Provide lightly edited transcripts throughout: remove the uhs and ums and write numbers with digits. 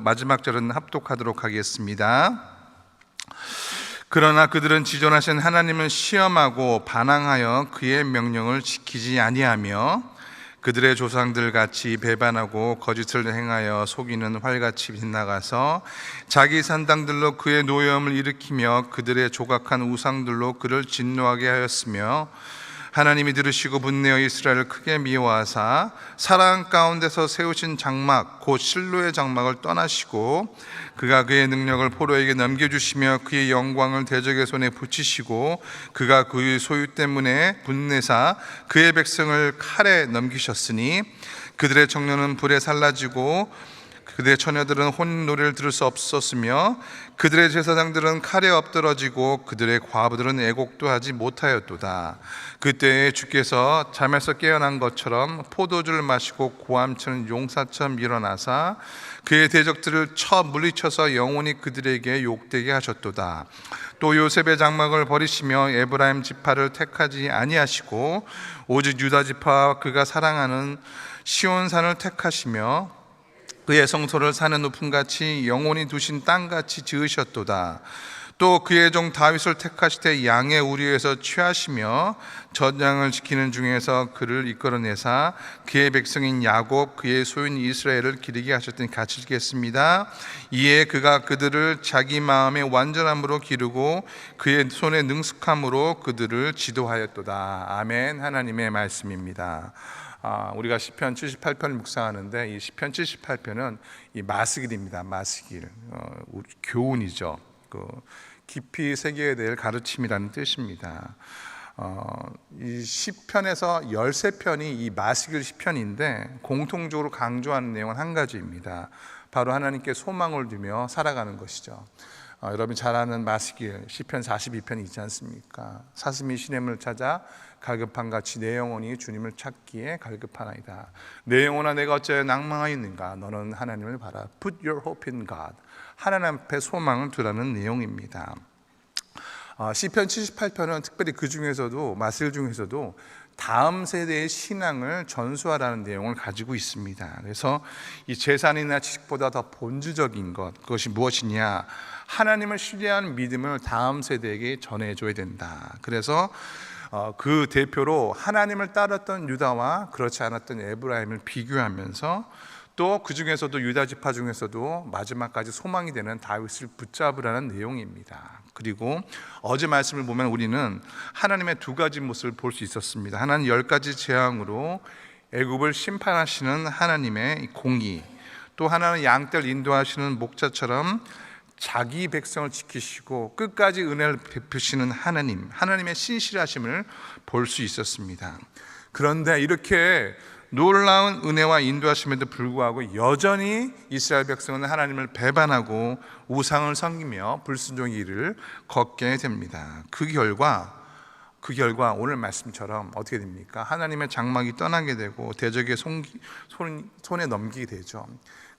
마지막 절은 합독하도록 하겠습니다. 그러나 그들은 지존하신 하나님을 시험하고 반항하여 그의 명령을 지키지 아니하며 그들의 조상들 같이 배반하고 거짓을 행하여 속이는 활같이 빗나가서 자기 산당들로 그의 노여움을 일으키며 그들의 조각한 우상들로 그를 진노하게 하였으며 하나님이 들으시고 분내어 이스라엘을 크게 미워하사 사랑 가운데서 세우신 장막 곧 실로의 장막을 떠나시고 그가 그의 능력을 포로에게 넘겨주시며 그의 영광을 대적의 손에 붙이시고 그가 그의 소유 때문에 분내사 그의 백성을 칼에 넘기셨으니 그들의 청년은 불에 살라지고 그들의 처녀들은 혼인노래를 들을 수 없었으며 그들의 제사장들은 칼에 엎드러지고 그들의 과부들은 애곡도 하지 못하였도다. 그때에 주께서 잠에서 깨어난 것처럼 포도주를 마시고 고함치는 용사처럼 일어나사 그의 대적들을 쳐 물리쳐서 영원히 그들에게 욕되게 하셨도다. 또 요셉의 장막을 버리시며 에브라임 지파를 택하지 아니하시고 오직 유다 지파와 그가 사랑하는 시온산을 택하시며 그의 성소를 산의 높음같이 영원히 두신 땅같이 지으셨도다. 또 그의 종 다윗을 택하시되 양의 우리에서 취하시며 전장을 지키는 중에서 그를 이끌어내사 그의 백성인 야곱 그의 소유인 이스라엘을 기르게 하셨더니 같이 읽겠습니다. 이에 그가 그들을 자기 마음의 완전함으로 기르고 그의 손의 능숙함으로 그들을 지도하였도다. 아멘. 하나님의 말씀입니다. 우리가 시편 78편을 묵상하는데 이 시편 78편은 이 마스길입니다. 마스길, 교훈이죠. 깊이 새겨야 될 가르침이라는 뜻입니다. 이 시편에서 13편이 이 마스길 시편인데 공통적으로 강조하는 내용은 한 가지입니다. 바로 하나님께 소망을 두며 살아가는 것이죠. 여러분 잘 아는 마스길 시편 42편이 있지 않습니까? 사슴이 시냇물을 찾아 갈급한 같이 내 영혼이 주님을 찾기에 갈급하나이다. 내 영혼아 내가 어찌 낭망하였는가? 너는 하나님을 바라. Put your hope in God. 하나님 앞에 소망을 두라는 내용입니다. 시편 78편은 특별히 그 중에서도 마스길 중에서도 다음 세대의 신앙을 전수하라는 내용을 가지고 있습니다. 그래서 이 재산이나 지식보다 더 본질적인 것, 그것이 무엇이냐? 하나님을 신뢰하는 믿음을 다음 세대에게 전해줘야 된다. 그래서 그 대표로 하나님을 따랐던 유다와 그렇지 않았던 에브라임을 비교하면서 또 그 중에서도 유다 지파 중에서도 마지막까지 소망이 되는 다윗을 붙잡으라는 내용입니다. 그리고 어제 말씀을 보면 우리는 하나님의 두 가지 모습을 볼 수 있었습니다. 하나는 10가지 재앙으로 애굽을 심판하시는 하나님의 공의, 또 하나는 양떼를 인도하시는 목자처럼 자기 백성을 지키시고 끝까지 은혜를 베푸시는 하나님의 신실하심을 볼 수 있었습니다. 그런데 이렇게 놀라운 은혜와 인도하심에도 불구하고 여전히 이스라엘 백성은 하나님을 배반하고 우상을 섬기며 불순종의 길을 걷게 됩니다. 그 결과 오늘 말씀처럼 어떻게 됩니까? 하나님의 장막이 떠나게 되고 대적의 손에 넘기게 되죠.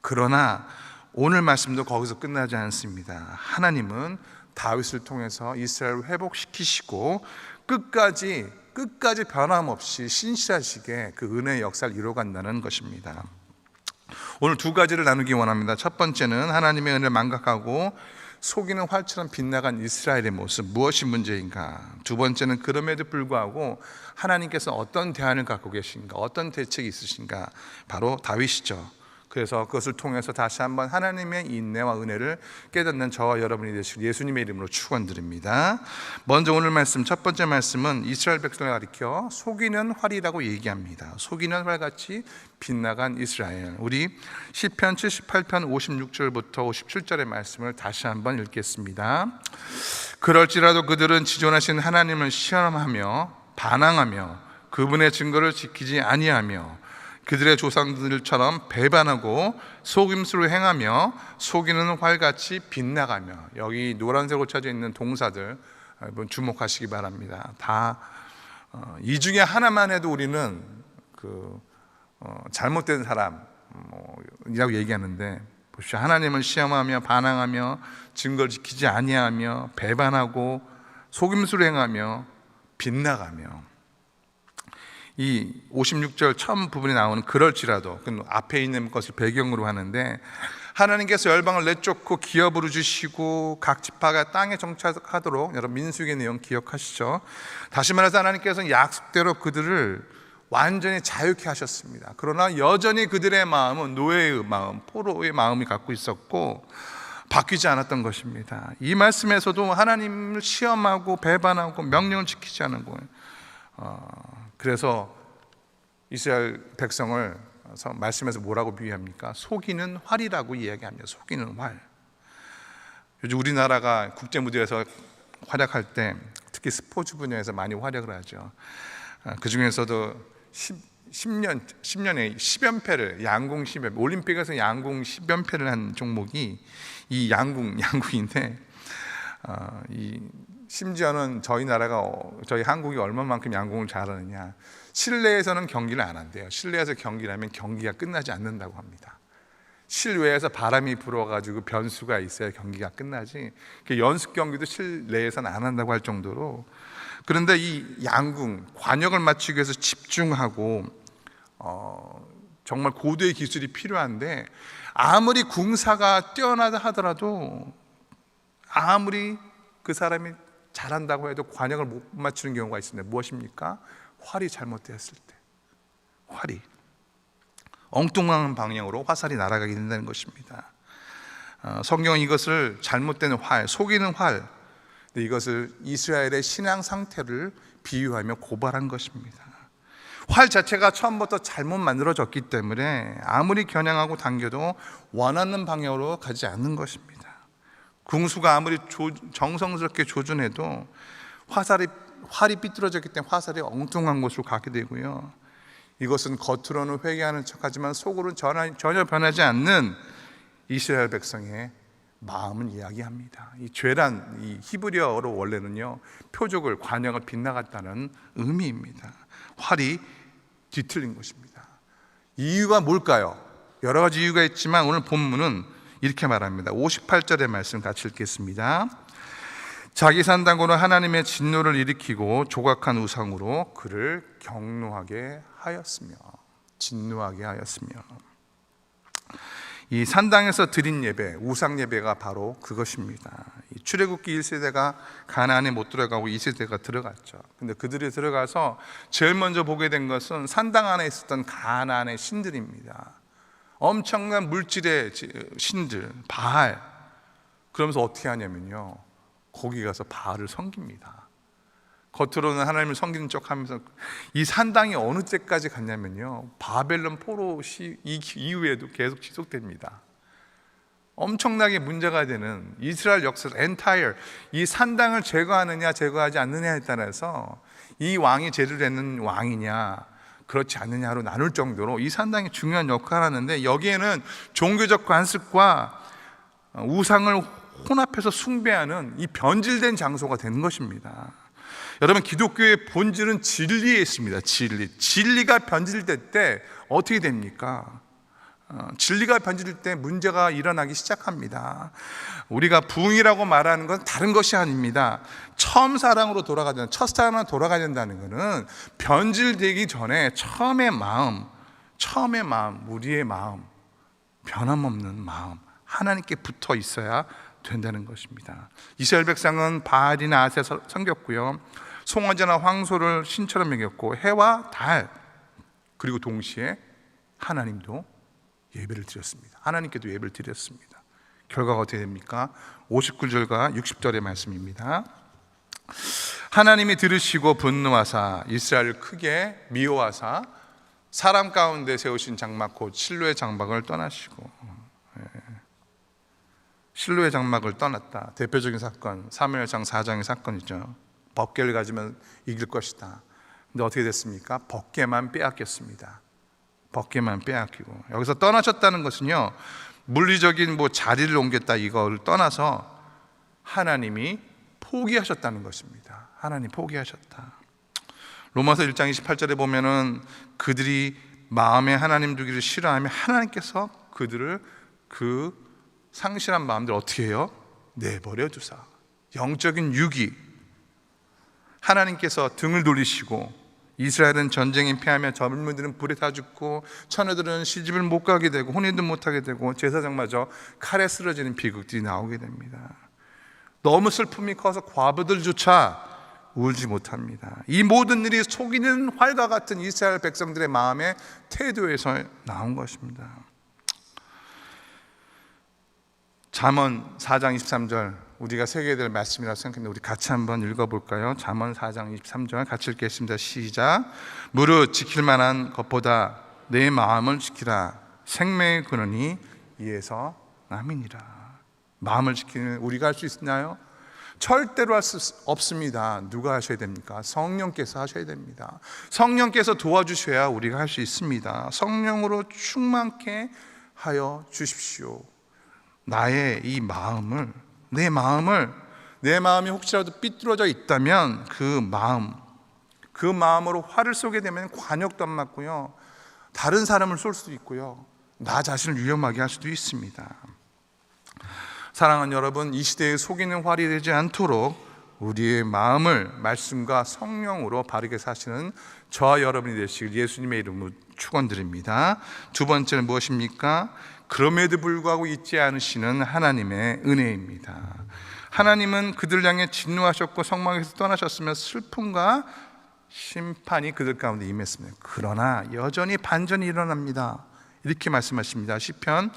그러나 오늘 말씀도 거기서 끝나지 않습니다. 하나님은 다윗을 통해서 이스라엘을 회복시키시고 끝까지 변함없이 신실하시게 그 은혜의 역사를 이루어간다는 것입니다. 오늘 두 가지를 나누기 원합니다. 첫 번째는 하나님의 은혜를 망각하고 속이는 활처럼 빗나간 이스라엘의 모습, 무엇이 문제인가? 두 번째는 그럼에도 불구하고 하나님께서 어떤 대안을 갖고 계신가, 어떤 대책이 있으신가? 바로 다윗이죠. 그래서 그것을 통해서 다시 한번 하나님의 인내와 은혜를 깨닫는 저와 여러분이 되시길 예수님의 이름으로 축원드립니다. 먼저 오늘 말씀, 첫 번째 말씀은 이스라엘 백성을 가리켜 속이는 활이라고 얘기합니다. 속이는 활같이 빗나간 이스라엘. 우리 시편 78편 56절부터 57절의 말씀을 다시 한번 읽겠습니다. 그럴지라도 그들은 지존하신 하나님을 시험하며 반항하며 그분의 증거를 지키지 아니하며 그들의 조상들처럼 배반하고 속임수로 행하며 속이는 활같이 빗나가며. 여기 노란색으로 쳐져 있는 동사들 여러분 주목하시기 바랍니다. 다 이 중에 하나만 해도 우리는 잘못된 사람이라고 얘기하는데 보십시오. 하나님을 시험하며 반항하며 증거를 지키지 아니하며 배반하고 속임수로 행하며 빗나가며. 이 56절 처음 부분에 나오는 그럴지라도, 그 앞에 있는 것을 배경으로 하는데 하나님께서 열방을 내쫓고 기업 부르주시고 각 지파가 땅에 정착하도록, 여러분 민수기의 내용 기억하시죠? 다시 말해서 하나님께서는 약속대로 그들을 완전히 자유케 하셨습니다. 그러나 여전히 그들의 마음은 노예의 마음, 포로의 마음이 갖고 있었고 바뀌지 않았던 것입니다. 이 말씀에서도 하나님을 시험하고 배반하고 명령을 지키지 않은 거예요. 그래서 이스라엘 백성을 말씀에서 뭐라고 비유합니까? 속이는 활이라고 이야기합니다. 속이는 활. 요즘 우리나라가 국제 무대에서 활약할 때 특히 스포츠 분야에서 많이 활약을 하죠. 그 중에서도 10년에 10연패를, 양궁 10연패, 올림픽에서 양궁 10연패를 한 종목이 이 양궁인데, 심지어는 저희 나라가, 저희 한국이 얼마만큼 양궁을 잘하느냐, 실내에서는 경기를 안 한대요. 실내에서 경기를 하면 경기가 끝나지 않는다고 합니다. 실외에서 바람이 불어가지고 변수가 있어야 경기가 끝나지, 연습 경기도 실내에서는 안 한다고 할 정도로. 그런데 이 양궁, 관역을 맞추기 위해서 집중하고 정말 고도의 기술이 필요한데, 아무리 궁사가 뛰어나다 하더라도, 아무리 그 사람이 잘한다고 해도 관역을 못 맞추는 경우가 있습니다. 무엇입니까? 활이 잘못되었을 때, 활이 엉뚱한 방향으로 화살이 날아가게 된다는 것입니다. 성경은 이것을 잘못된 활, 속이는 활, 이것을 이스라엘의 신앙 상태를 비유하며 고발한 것입니다. 활 자체가 처음부터 잘못 만들어졌기 때문에 아무리 겨냥하고 당겨도 원하는 방향으로 가지 않는 것입니다. 궁수가 아무리 정성스럽게 조준해도 활이 삐뚤어졌기 때문에 화살이 엉뚱한 곳으로 가게 되고요. 이것은 겉으로는 회개하는 척하지만 속으로는 전혀 변하지 않는 이스라엘 백성의 마음을 이야기합니다. 이 죄란, 이 히브리어로 원래는요, 표적을, 관역을 빗나갔다는 의미입니다. 활이 뒤틀린 것입니다. 이유가 뭘까요? 여러 가지 이유가 있지만 오늘 본문은 이렇게 말합니다. 58절의 말씀 같이 읽겠습니다. 자기 산당으로 하나님의 진노를 일으키고 조각한 우상으로 그를 경노하게 하였으며, 진노하게 하였으며. 이 산당에서 드린 예배, 우상 예배가 바로 그것입니다. 출애굽기 1세대가 가나안에 못 들어가고 2세대가 들어갔죠. 근데 그들이 들어가서 제일 먼저 보게 된 것은 산당 안에 있었던 가나안의 신들입니다. 엄청난 물질의 신들, 바알. 그러면서 어떻게 하냐면요, 거기 가서 바알을 섬깁니다. 겉으로는 하나님을 섬기는 척 하면서 이 산당이 어느 때까지 갔냐면요, 바벨론 포로 이후에도 계속 지속됩니다. 엄청나게 문제가 되는 이스라엘 역사 엔타이어, 이 산당을 제거하느냐 제거하지 않느냐에 따라서 이 왕이 제대로 되는 왕이냐 그렇지 않느냐로 나눌 정도로 이 산당이 중요한 역할을 하는데, 여기에는 종교적 관습과 우상을 혼합해서 숭배하는 이 변질된 장소가 되는 것입니다. 여러분, 기독교의 본질은 진리에 있습니다. 진리가 변질될 때 어떻게 됩니까? 진리가 변질될 때 문제가 일어나기 시작합니다. 우리가 부흥이라고 말하는 건 다른 것이 아닙니다. 처음 사랑으로 돌아가야 된다, 첫 사랑으로 돌아가야 된다는 것은 변질되기 전에 처음의 마음, 우리의 마음, 변함없는 마음, 하나님께 붙어 있어야 된다는 것입니다. 이스라엘 백성은 바알이나 아세 섬겼고요, 송아지나 황소를 신처럼 먹였고, 해와 달, 그리고 동시에 하나님도 예배를 드렸습니다. 하나님께도 예배를 드렸습니다. 결과가 어떻게 됩니까? 59절과 60절의 말씀입니다. 하나님이 들으시고 분노하사 이스라엘을 크게 미워하사 사람 가운데 세우신 장막 곧 실로의 장막을 떠나시고. 실로의 장막을 떠났다. 대표적인 사건, 사무엘상 4장의 사건이죠. 법궤를 가지면 이길 것이다. 근데 어떻게 됐습니까? 법궤만 빼앗겼습니다. 법궤만 빼앗기고. 여기서 떠나셨다는 것은요, 물리적인 자리를 옮겼다 이걸 떠나서 하나님이 포기하셨다는 것입니다. 하나님 포기하셨다. 로마서 1장 28절에 보면은 그들이 마음에 하나님 두기를 싫어하며 하나님께서 그들을 그 상실한 마음들 어떻게 해요? 내버려 두사. 영적인 유기, 하나님께서 등을 돌리시고 이스라엘은 전쟁에 피하며 젊은이들은 불에 타 죽고 처녀들은 시집을 못 가게 되고 혼인도 못 하게 되고 제사장마저 칼에 쓰러지는 비극들이 나오게 됩니다. 너무 슬픔이 커서 과부들조차 울지 못합니다. 이 모든 일이 속이는 활과 같은 이스라엘 백성들의 마음의 태도에서 나온 것입니다. 잠언 4장 23절 우리가 새겨야 될 말씀이라고 생각합니다. 우리 같이 한번 읽어볼까요? 잠언 4장 23절 같이 읽겠습니다. 시작. 무릇 지킬 만한 것보다 내 마음을 지키라. 생명의 근원이 이에서 남이니라. 마음을 지키는 우리가 할 수 있나요? 절대로 할 수 없습니다. 누가 하셔야 됩니까? 성령께서 하셔야 됩니다. 성령께서 도와주셔야 우리가 할 수 있습니다. 성령으로 충만케 하여 주십시오. 나의 이 마음을, 내 마음이 혹시라도 삐뚤어져 있다면 그 마음으로 화를 쏘게 되면 관역도 안 맞고요, 다른 사람을 쏠 수도 있고요, 나 자신을 위험하게 할 수도 있습니다. 사랑하는 여러분, 이 시대에 속이는 활이 되지 않도록 우리의 마음을 말씀과 성령으로 바르게 사시는 저와 여러분이 되시길 예수님의 이름으로 축원드립니다. 두 번째는 무엇입니까? 그럼에도 불구하고 잊지 않으시는 하나님의 은혜입니다. 하나님은 그들 향해 진노하셨고 성막에서 떠나셨으며 슬픔과 심판이 그들 가운데 임했습니다. 그러나 여전히 반전이 일어납니다. 이렇게 말씀하십니다. 시편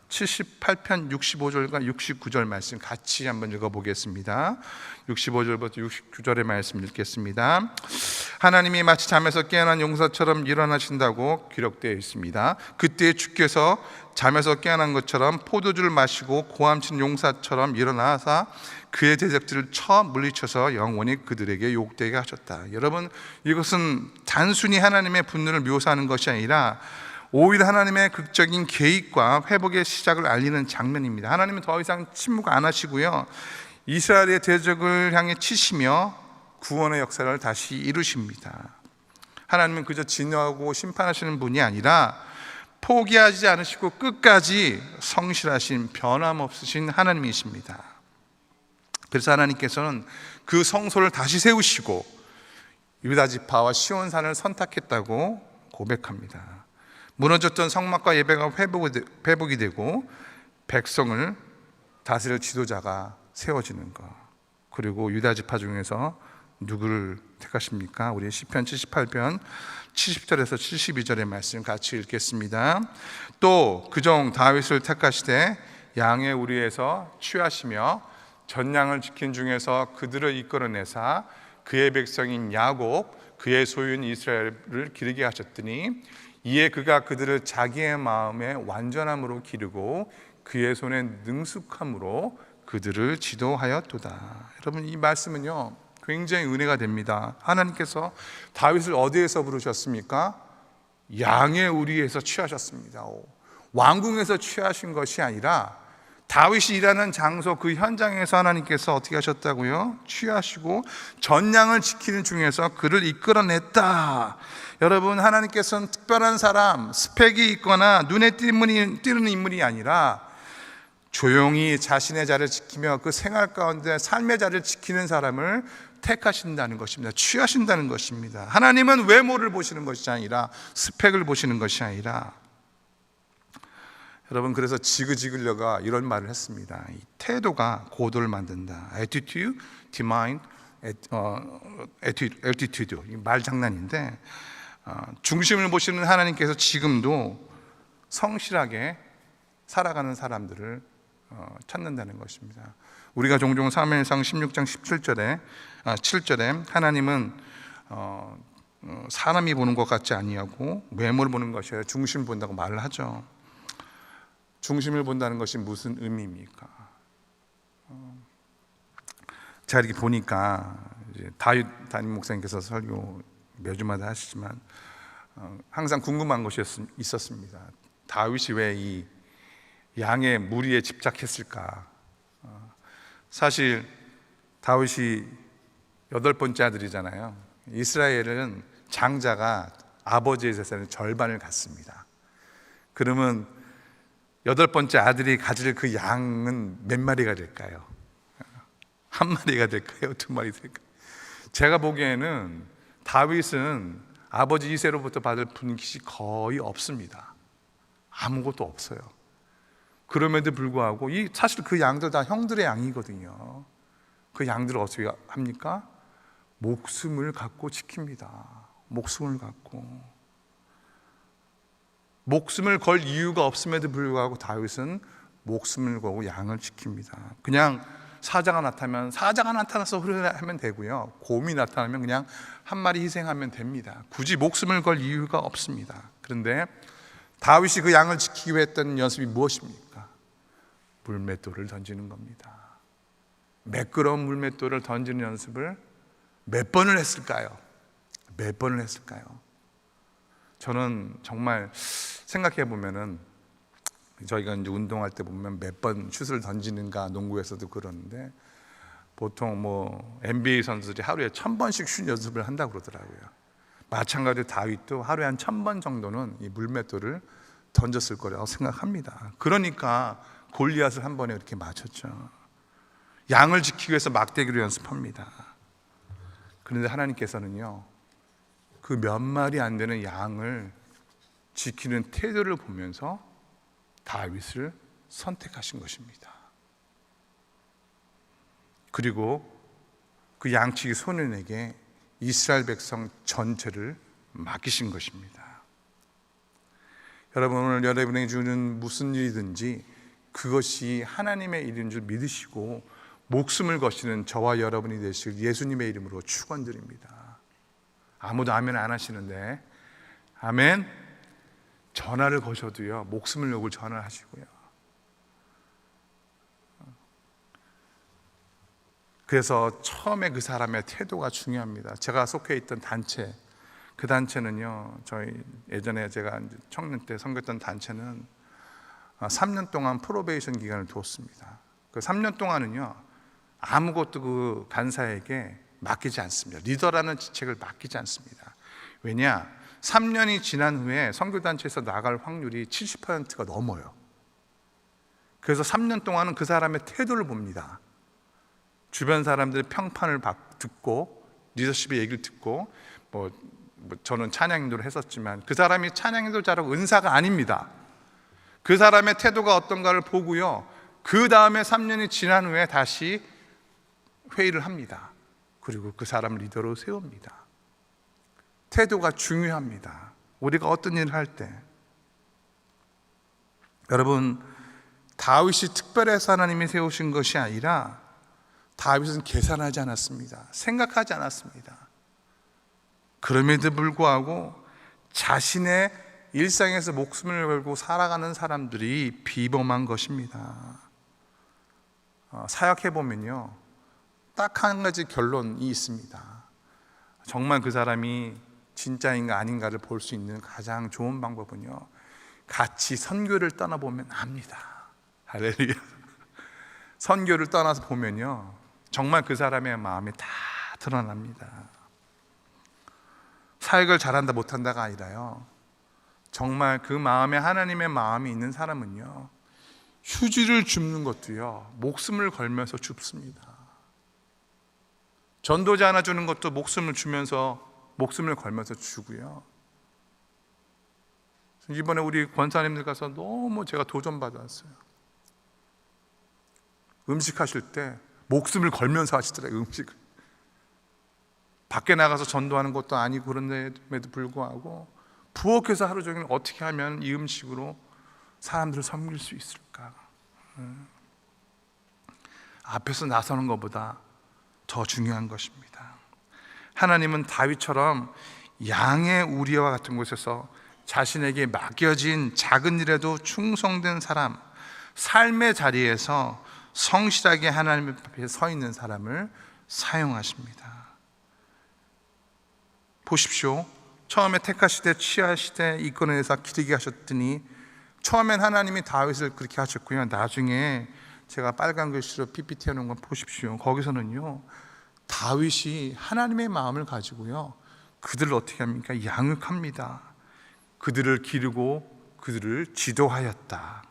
78편 65절과 69절 말씀 같이 한번 읽어보겠습니다. 65절부터 69절의 말씀 읽겠습니다. 하나님이 마치 잠에서 깨어난 용사처럼 일어나신다고 기록되어 있습니다. 그때 주께서 잠에서 깨어난 것처럼 포도주를 마시고 고함친 용사처럼 일어나사 그의 대적들을 쳐 물리쳐서 영원히 그들에게 욕되게 하셨다. 여러분, 이것은 단순히 하나님의 분노를 묘사하는 것이 아니라 오히려 하나님의 극적인 계획과 회복의 시작을 알리는 장면입니다. 하나님은 더 이상 침묵 안 하시고요, 이스라엘의 대적을 향해 치시며 구원의 역사를 다시 이루십니다. 하나님은 그저 진노하고 심판하시는 분이 아니라 포기하지 않으시고 끝까지 성실하신 변함없으신 하나님이십니다. 그래서 하나님께서는 그 성소를 다시 세우시고 유다 지파와 시온산을 선택했다고 고백합니다. 무너졌던 성막과 예배가 회복이 되고 백성을 다스릴 지도자가 세워지는 것, 그리고 유다 지파 중에서 누구를 택하십니까? 우리 시편 78편 70절에서 72절의 말씀 같이 읽겠습니다. 또 그종 다윗을 택하시되 양의 우리에서 취하시며 전양을 지킨 중에서 그들을 이끌어내사 그의 백성인 야곱 그의 소유인 이스라엘을 기르게 하셨더니 이에 그가 그들을 자기의 마음의 완전함으로 기르고 그의 손의 능숙함으로 그들을 지도하였도다. 여러분, 이 말씀은요 굉장히 은혜가 됩니다. 하나님께서 다윗을 어디에서 부르셨습니까? 양의 우리에서 취하셨습니다. 왕궁에서 취하신 것이 아니라 다윗이 일하는 장소 그 현장에서 하나님께서 어떻게 하셨다고요? 취하시고 전양을 지키는 중에서 그를 이끌어냈다. 여러분, 하나님께서는 특별한 사람, 스펙이 있거나 눈에 띄는 인물이 아니라 조용히 자신의 자리를 지키며 그 생활 가운데 삶의 자리를 지키는 사람을 택하신다는 것입니다. 취하신다는 것입니다. 하나님은 외모를 보시는 것이 아니라 스펙을 보시는 것이 아니라, 여러분, 그래서 지그지글려가 이런 말을 했습니다. 이 태도가 고도를 만든다. Attitude, determine altitude. 말 장난인데 중심을 보시는 하나님께서 지금도 성실하게 살아가는 사람들을 찾는다는 것입니다. 우리가 종종 사무엘상 16장 7절에 하나님은 사람이 보는 것 같지 아니하고 외모를 보는 것이 아니라 중심을 본다고 말을 하죠. 중심을 본다는 것이 무슨 의미입니까? 제가 이렇게 보니까 이제 다윗 담임 목사님께서 설교 매주마다 하시지만 항상 궁금한 것이 있었습니다. 다윗이 왜 이 양의 무리에 집착했을까? 사실 다윗이 8번째 아들이잖아요. 이스라엘은 장자가 아버지의 재산의 절반을 갖습니다. 그러면 8번째 아들이 가질 그 양은 몇 마리가 될까요? 한 마리가 될까요? 두 마리 될까요? 제가 보기에는 다윗은 아버지 이새로부터 받을 분깃이 거의 없습니다. 아무것도 없어요. 그럼에도 불구하고 사실 그 양들 다 형들의 양이거든요. 그 양들을 어떻게 합니까? 목숨을 갖고 지킵니다. 목숨을 갖고. 목숨을 걸 이유가 없음에도 불구하고 다윗은 목숨을 걸고 양을 지킵니다. 그냥 사자가 나타나서 흐르면 되고요. 곰이 나타나면 그냥 한 마리 희생하면 됩니다. 굳이 목숨을 걸 이유가 없습니다. 그런데 다윗이 그 양을 지키기 위해 했던 연습이 무엇입니까? 물맷돌을 던지는 겁니다. 매끄러운 물맷돌을 던지는 연습을 몇 번을 했을까요? 몇 번을 했을까요? 저는 정말 생각해 보면은 저희가 이제 운동할 때 보면 몇 번 슛을 던지는가, 농구에서도 그러는데 보통 뭐 NBA 선수들이 하루에 1000번씩 슛 연습을 한다고 그러더라고요. 마찬가지로 다윗도 하루에 한 1000번 정도는 이 물맷돌을 던졌을 거라고 생각합니다. 그러니까 골리앗을 한 번에 이렇게 맞췄죠. 양을 지키기 위해서 막대기로 연습합니다. 그런데 하나님께서는요, 그 몇 마리 안 되는 양을 지키는 태도를 보면서 다윗을 선택하신 것입니다. 그리고 그 양치기 소년에게 이스라엘 백성 전체를 맡기신 것입니다. 여러분, 오늘 여러분에게 주는 무슨 일이든지 그것이 하나님의 일인 줄 믿으시고 목숨을 거시는 저와 여러분이 되실 예수님의 이름으로 축원드립니다. 아무도 아멘 안 하시는데, 아멘. 전화를 거셔도요, 목숨을 놓고 전화하시고요. 그래서 처음에 그 사람의 태도가 중요합니다. 제가 속해 있던 단체, 그 단체는요, 저희 예전에 제가 청년 때 섬겼던 단체는 3년 동안 프로베이션 기간을 두었습니다. 그 3년 동안은요, 아무것도 그 간사에게 맡기지 않습니다. 리더라는 직책을 맡기지 않습니다. 왜냐? 3년이 지난 후에 선교단체에서 나갈 확률이 70%가 넘어요. 그래서 3년 동안은 그 사람의 태도를 봅니다. 주변 사람들의 평판을 듣고, 리더십의 얘기를 듣고, 저는 찬양인도를 했었지만 그 사람이 찬양인도 잘하고 은사가 아닙니다. 그 사람의 태도가 어떤가를 보고요, 그 다음에 3년이 지난 후에 다시 회의를 합니다. 그리고 그 사람을 리더로 세웁니다. 태도가 중요합니다. 우리가 어떤 일을 할 때. 여러분, 다윗이 특별해서 하나님이 세우신 것이 아니라 다윗은 계산하지 않았습니다. 생각하지 않았습니다. 그럼에도 불구하고 자신의 일상에서 목숨을 걸고 살아가는 사람들이 비범한 것입니다. 사역해보면요, 딱 한 가지 결론이 있습니다. 정말 그 사람이 진짜인가 아닌가를 볼 수 있는 가장 좋은 방법은요, 같이 선교를 떠나보면 압니다. 할렐루야. 선교를 떠나서 보면요, 정말 그 사람의 마음이 다 드러납니다. 사역을 잘한다 못한다가 아니라요, 정말 그 마음에 하나님의 마음이 있는 사람은요, 휴지를 줍는 것도요, 목숨을 걸면서 줍습니다. 전도자 하나 주는 것도 목숨을 걸면서 주고요. 이번에 우리 권사님들 가서 너무 제가 도전받았어요. 음식 하실 때 목숨을 걸면서 하시더라고요. 음식을 밖에 나가서 전도하는 것도 아니고 그런데도 불구하고 부엌에서 하루 종일 어떻게 하면 이 음식으로 사람들을 섬길 수 있을까? 앞에서 나서는 것보다 더 중요한 것입니다. 하나님은 다윗처럼 양의 우리와 같은 곳에서 자신에게 맡겨진 작은 일에도 충성된 사람, 삶의 자리에서 성실하게 하나님 앞에 서 있는 사람을 사용하십니다. 보십시오. 처음에 택하시되 취하시되 이끌어내사 기르게 하셨더니, 처음엔 하나님이 다윗을 그렇게 하셨고요, 나중에 제가 빨간 글씨로 PPT 해놓은 건 보십시오. 거기서는요, 다윗이 하나님의 마음을 가지고요, 그들을 어떻게 합니까? 양육합니다. 그들을 기르고 그들을 지도하였다.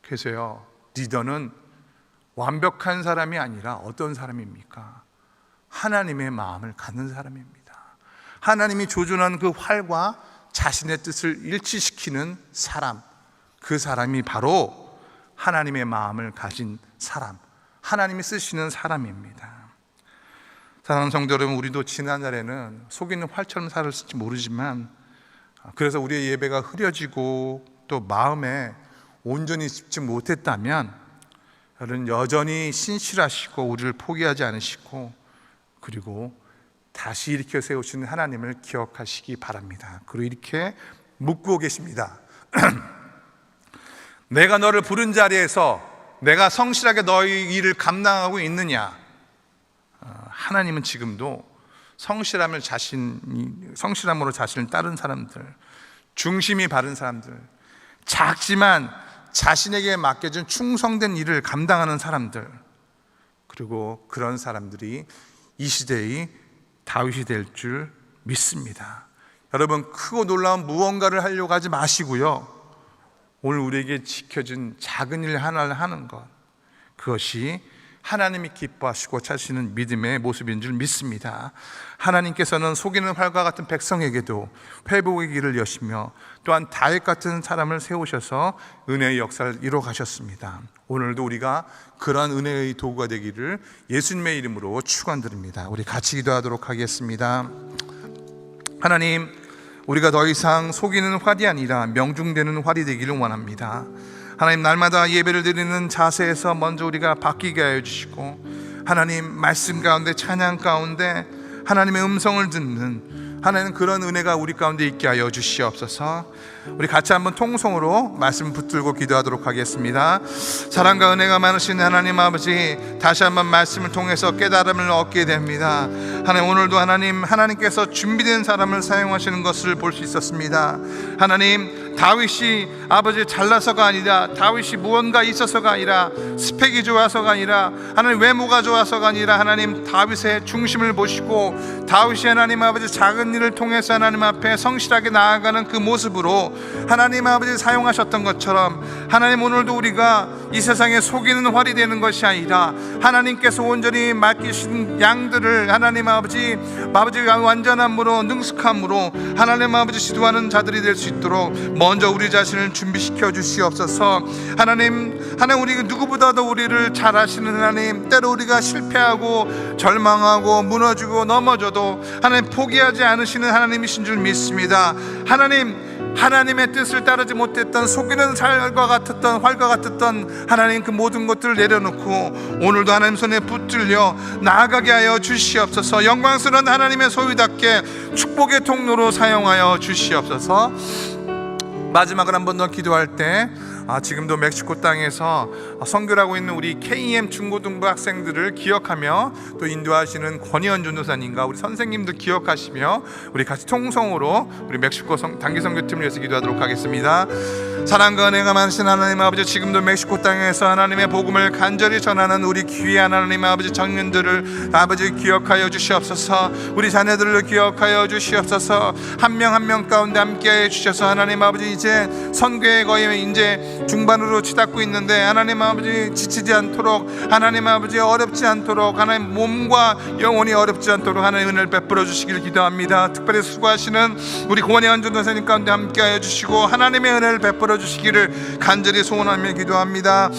그래서요, 리더는 완벽한 사람이 아니라 어떤 사람입니까? 하나님의 마음을 갖는 사람입니다. 하나님이 조준한 그 활과 자신의 뜻을 일치시키는 사람, 그 사람이 바로 하나님의 마음을 가진 사람, 하나님이 쓰시는 사람입니다. 사랑하는 성도 여러분, 우리도 지난날에는 속이는 활처럼 살았을지 모르지만, 그래서 우리의 예배가 흐려지고 또 마음에 온전히 집지 못했다면 여러분 여전히 신실하시고 우리를 포기하지 않으시고 그리고 다시 일으켜 세우시는 하나님을 기억하시기 바랍니다. 그리고 이렇게 묻고 계십니다. 내가 너를 부른 자리에서 내가 성실하게 너희 일을 감당하고 있느냐? 하나님은 지금도 성실함으로 자신을 따른 사람들, 중심이 바른 사람들, 작지만 자신에게 맡겨진 충성된 일을 감당하는 사람들, 그리고 그런 사람들이 이 시대의 다윗이 될 줄 믿습니다. 여러분, 크고 놀라운 무언가를 하려고 하지 마시고요, 오늘 우리에게 지켜진 작은 일 하나를 하는 것, 그것이 하나님이 기뻐하시고 찾으시는 믿음의 모습인 줄 믿습니다. 하나님께서는 속이는 활과 같은 백성에게도 회복의 길을 여시며 또한 다윗 같은 사람을 세우셔서 은혜의 역사를 이루어 가셨습니다. 오늘도 우리가 그러한 은혜의 도구가 되기를 예수님의 이름으로 축원드립니다. 우리 같이 기도하도록 하겠습니다. 하나님, 우리가 더 이상 속이는 활이 아니라 명중되는 활이 되기를 원합니다. 하나님, 날마다 예배를 드리는 자세에서 먼저 우리가 바뀌게 하여 주시고, 하나님 말씀 가운데, 찬양 가운데 하나님의 음성을 듣는 하나님 그런 은혜가 우리 가운데 있게 하여 주시옵소서. 우리 같이 한번 통성으로 말씀 붙들고 기도하도록 하겠습니다. 사랑과 은혜가 많으신 하나님 아버지, 다시 한번 말씀을 통해서 깨달음을 얻게 됩니다. 하나님, 오늘도 하나님께서 준비된 사람을 사용하시는 것을 볼 수 있었습니다. 하나님, 다윗이 아버지 잘나서가 아니라, 다윗이 무언가 있어서가 아니라, 스펙이 좋아서가 아니라, 하나님 외모가 좋아서가 아니라, 하나님 다윗의 중심을 보시고 다윗이 하나님 아버지 작은 일을 통해서 하나님 앞에 성실하게 나아가는 그 모습으로 하나님 아버지 사용하셨던 것처럼, 하나님 오늘도 우리가 이 세상에 속이는 활이 되는 것이 아니라 하나님께서 온전히 맡기신 양들을 하나님 아버지 완전함으로 능숙함으로 하나님 아버지 지도하는 자들이 될 수 있도록 먼저 우리 자신을 준비시켜 주시옵소서. 하나님 우리 누구보다도 우리를 잘 아시는 하나님, 때로 우리가 실패하고 절망하고 무너지고 넘어져도 하나님 포기하지 않으시는 하나님이신 줄 믿습니다. 하나님의 뜻을 따르지 못했던 속이는 활과 같았던 하나님 그 모든 것들을 내려놓고 오늘도 하나님 손에 붙들려 나아가게 하여 주시옵소서. 영광스러운 하나님의 소유답게 축복의 통로로 사용하여 주시옵소서. 마지막으로 한 번 더 기도할 때, 지금도 멕시코 땅에서 선교를 하고 있는 우리 KM 중고등부 학생들을 기억하며 또 인도하시는 권희연 전도사님과 우리 선생님들 기억하시며 우리 같이 통성으로 우리 멕시코 단기 선교팀을 위해서 기도하도록 하겠습니다. 사랑과 은혜가 많으신 하나님 아버지, 지금도 멕시코 땅에서 하나님의 복음을 간절히 전하는 우리 귀한 하나님 아버지 청년들을 아버지 기억하여 주시옵소서. 우리 자녀들을 기억하여 주시옵소서. 한 명 한 명 가운데 함께해 주셔서 하나님 아버지, 이제 선교에 거의 이제 중반으로 치닫고 있는데 하나님 아버지 지치지 않도록, 하나님 아버지 어렵지 않도록, 하나님 몸과 영혼이 어렵지 않도록 하나님 은혜를 베풀어 주시길 기도합니다. 특별히 수고하시는 우리 권혜원 전도사님 가운데 함께하여 주시고 하나님의 은혜를 베풀어 주시기를 간절히 소원하며 기도합니다.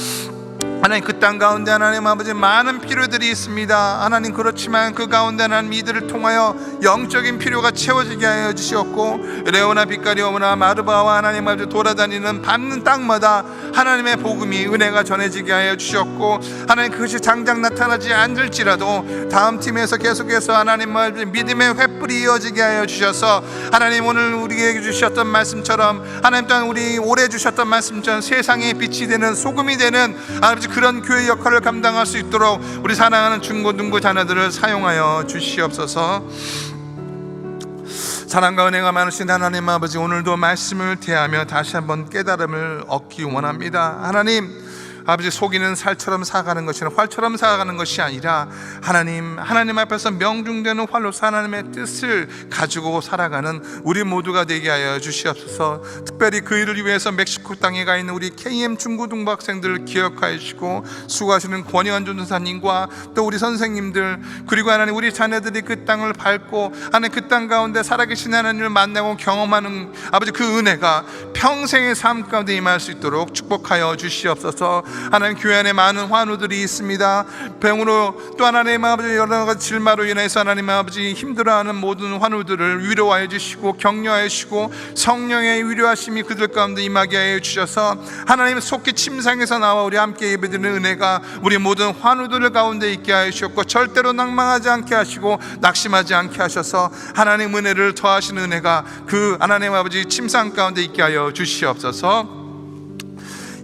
하나님, 그 땅 가운데 하나님 아버지 많은 필요들이 있습니다. 하나님, 그렇지만 그 가운데 하나님 이들을 통하여 영적인 필요가 채워지게 하여 주시옵고, 레오나 빛가리오나 마르바와 하나님 아버지 돌아다니는 받는 땅마다 하나님의 복음이 은혜가 전해지게 하여 주셨고, 하나님 그것이 당장 나타나지 않을지라도 다음 팀에서 계속해서 하나님 아버지 믿음의 횃불이 이어지게 하여 주셔서, 하나님 오늘 우리에게 주셨던 말씀처럼, 하나님 또한 우리 올해 주셨던 말씀처럼 세상의 빛이 되는 소금이 되는 아버지 그런 교회 역할을 감당할 수 있도록 우리 사랑하는 중고등부 자녀들을 사용하여 주시옵소서. 사랑과 은혜가 많으신 하나님 아버지, 오늘도 말씀을 대하며 다시 한번 깨달음을 얻기 원합니다. 하나님, 아버지 속이는 살처럼 살아가는 것이나 활처럼 살아가는 것이 아니라 하나님 앞에서 명중되는 활로서 하나님의 뜻을 가지고 살아가는 우리 모두가 되게 하여 주시옵소서. 특별히 그 일을 위해서 멕시코 땅에 가 있는 우리 KM 중고등부 학생들을 기억하여 주시고 수고하시는 권영환 전도사님과 또 우리 선생님들, 그리고 하나님 우리 자녀들이 그 땅을 밟고 하나님 그 땅 가운데 살아계신 하나님을 만나고 경험하는 아버지 그 은혜가 평생의 삶 가운데 임할 수 있도록 축복하여 주시옵소서. 하나님 교회 안에 많은 환우들이 있습니다. 병으로 또 하나님 아버지 여러 가지 질마로 인해서 하나님 아버지 힘들어하는 모든 환우들을 위로하여 주시고 격려하여 주시고 성령의 위로하심이 그들 가운데 임하게 하여 주셔서 하나님 속히 침상에서 나와 우리 함께 예배드리는 은혜가 우리 모든 환우들 가운데 있게 하여 주셨고 절대로 낭망하지 않게 하시고 낙심하지 않게 하셔서 하나님 은혜를 더하시는 은혜가 그 하나님 아버지 침상 가운데 있게 하여 주시옵소서.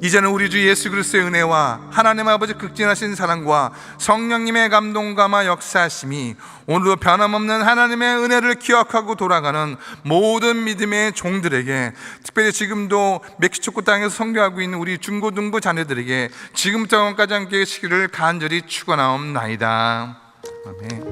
이제는 우리 주 예수 그리스도의 은혜와 하나님 아버지 극진하신 사랑과 성령님의 감동감화 역사하심이 오늘도 변함없는 하나님의 은혜를 기억하고 돌아가는 모든 믿음의 종들에게, 특별히 지금도 멕시코 땅에서 선교하고 있는 우리 중고등부 자녀들에게 지금부터 영원까지 함께 계시기를 간절히 축원하옵나이다. 아멘.